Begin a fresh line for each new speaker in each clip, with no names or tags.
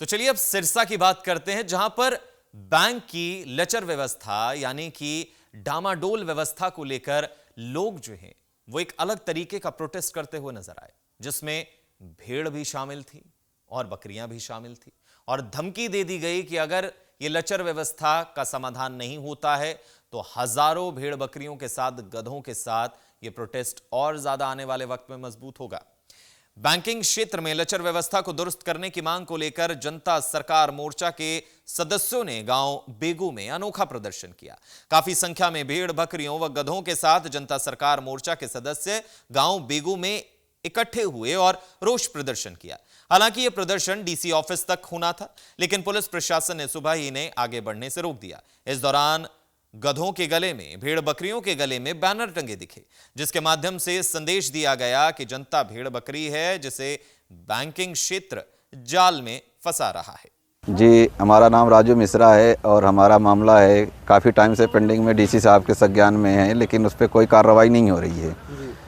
तो चलिए अब सिरसा की बात करते हैं, जहां पर बैंक की लचर व्यवस्था यानी कि डामाडोल व्यवस्था को लेकर लोग जो हैं वो एक अलग तरीके का प्रोटेस्ट करते हुए नजर आए, जिसमें भेड़ भी शामिल थी और बकरियां भी शामिल थी और धमकी दे दी गई कि अगर ये लचर व्यवस्था का समाधान नहीं होता है तो हजारों भेड़ बकरियों के साथ, गधों के साथ ये प्रोटेस्ट और ज्यादा आने वाले वक्त में मजबूत होगा। बैंकिंग क्षेत्र में लचर व्यवस्था को दुरुस्त करने की मांग को लेकर जनता सरकार मोर्चा के सदस्यों ने गांव बेगू में अनोखा प्रदर्शन किया। काफी संख्या में भेड़ बकरियों व गधों के साथ जनता सरकार मोर्चा के सदस्य गांव बेगू में इकट्ठे हुए और रोष प्रदर्शन किया। हालांकि यह प्रदर्शन डीसी ऑफिस तक होना था, लेकिन पुलिस प्रशासन ने सुबह ही इन्हें आगे बढ़ने से रोक दिया। इस दौरान गधों के गले में, भेड़ बकरियों के गले में बैनर टंगे दिखे, जिसके माध्यम से संदेश दिया गया कि जनता भेड़ बकरी है जिसे बैंकिंग क्षेत्र जाल में फंसा रहा है।
जी, हमारा नाम राजू मिश्रा है और हमारा मामला है काफ़ी टाइम से पेंडिंग में डीसी साहब के संज्ञान में है, लेकिन उस पर कोई कार्रवाई नहीं हो रही है।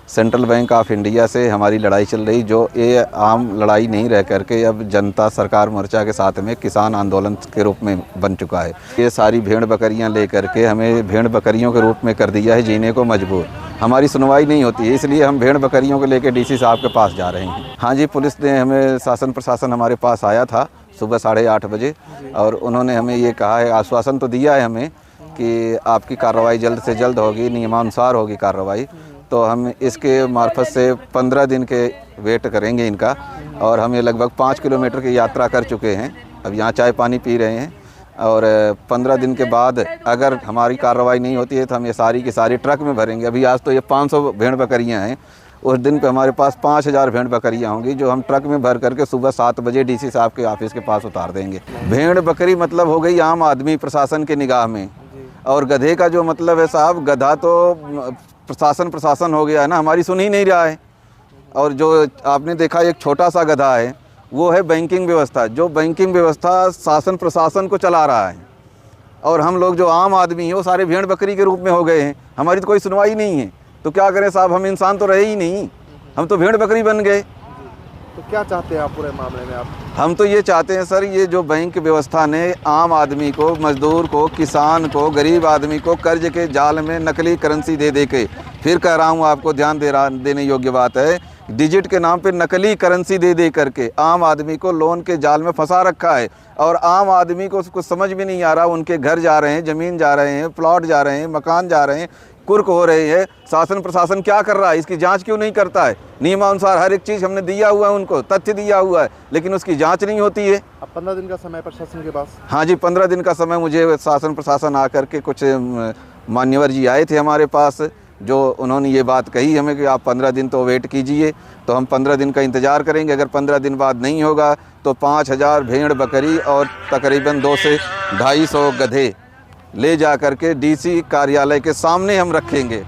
सेंट्रल बैंक ऑफ इंडिया से हमारी लड़ाई चल रही, जो ये आम लड़ाई नहीं रह करके अब जनता सरकार मोर्चा के साथ में किसान आंदोलन के रूप में बन चुका है। ये सारी भेड़ बकरियां लेकर के हमें भेड़ बकरियों के रूप में कर दिया है जीने को मजबूर। हमारी सुनवाई नहीं होती है, इसलिए हम भेड़ बकरियों को लेकर डीसी साहब के पास जा रहे हैं। हाँ जी, पुलिस ने हमें, शासन प्रशासन हमारे पास आया था सुबह 8:30 बजे और उन्होंने हमें ये कहा है, आश्वासन तो दिया है हमें कि आपकी कार्रवाई जल्द से जल्द होगी, नियमानुसार होगी कार्रवाई। तो हम इसके मार्फत से 15 दिन के वेट करेंगे इनका, और हम ये लगभग 5 किलोमीटर की यात्रा कर चुके हैं। अब यहाँ चाय पानी पी रहे हैं और 15 दिन के बाद अगर हमारी कार्रवाई नहीं होती है तो हम ये सारी की सारी ट्रक में भरेंगे। अभी आज तो ये 500 भेड़ बकरियाँ हैं, उस दिन पे हमारे पास 5000 भेड़ बकरियाँ होंगी, जो हम ट्रक में भर करके सुबह 7 बजे डीसी साहब के ऑफिस के पास उतार देंगे। भेड़ बकरी मतलब हो गई आम आदमी प्रशासन के निगाह में, और गधे का जो मतलब है साहब, गधा तो प्रशासन हो गया है ना, हमारी सुन ही नहीं रहा है। और जो आपने देखा एक छोटा सा गधा है, वो है बैंकिंग व्यवस्था, जो बैंकिंग व्यवस्था शासन प्रशासन को चला रहा है, और हम लोग जो आम आदमी हैं वो सारे भेड़ बकरी के रूप में हो गए हैं। हमारी तो कोई सुनवाई नहीं है, तो क्या करें साहब, हम इंसान तो रहे ही नहीं, हम तो भेड़ बकरी बन गए।
तो क्या चाहते हैं आप पूरे मामले में? आप
हम तो ये चाहते हैं सर, ये जो बैंक व्यवस्था ने आम आदमी को, मजदूर को, किसान को, गरीब आदमी को कर्ज के जाल में नकली करेंसी दे के, फिर कह रहा हूँ आपको, ध्यान देने योग्य बात है, डिजिट के नाम पे नकली करेंसी दे करके आम आदमी को लोन के जाल में फंसा रखा है। और आम आदमी को कुछ समझ में नहीं आ रहा, उनके घर जा रहे हैं, ज़मीन जा रहे हैं, प्लॉट जा रहे हैं, मकान जा रहे हैं, कुर्क हो रहे हैं। शासन प्रशासन क्या कर रहा है, इसकी जांच क्यों नहीं करता है? नियमानुसार हर एक चीज़ हमने दिया हुआ है, उनको तथ्य दिया हुआ है, लेकिन उसकी जांच नहीं होती है।
अब 15 दिन का समय प्रशासन के पास?
हाँ जी, 15 दिन का समय मुझे शासन प्रशासन आकर के, कुछ मान्यवर जी आए थे हमारे पास, जो उन्होंने ये बात कही हमें कि आप 15 दिन तो वेट कीजिए। तो हम 15 दिन का इंतज़ार करेंगे। अगर 15 दिन बाद नहीं होगा तो 5000 भेड़ बकरी और तकरीबन 200 से 250 गधे ले जा कर के डीसी कार्यालय के सामने हम रखेंगे।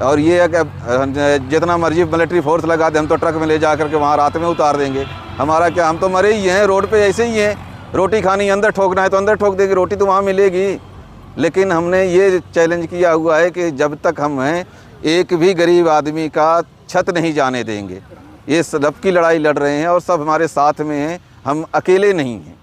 और ये अगर जितना मर्जी मिलिट्री फोर्स लगा दे, हम तो ट्रक में ले जा कर के वहाँ रात में उतार देंगे। हमारा क्या, हम तो मरे ही हैं, रोड पे ऐसे ही हैं। रोटी खानी, अंदर ठोकना है तो अंदर ठोक देंगे, रोटी तो वहाँ मिलेगी। लेकिन हमने ये चैलेंज किया हुआ है कि जब तक हम हैं, एक भी गरीब आदमी का छत नहीं जाने देंगे। ये सबकी लड़ाई लड़ रहे हैं और सब हमारे साथ में हैं, हम अकेले नहीं हैं।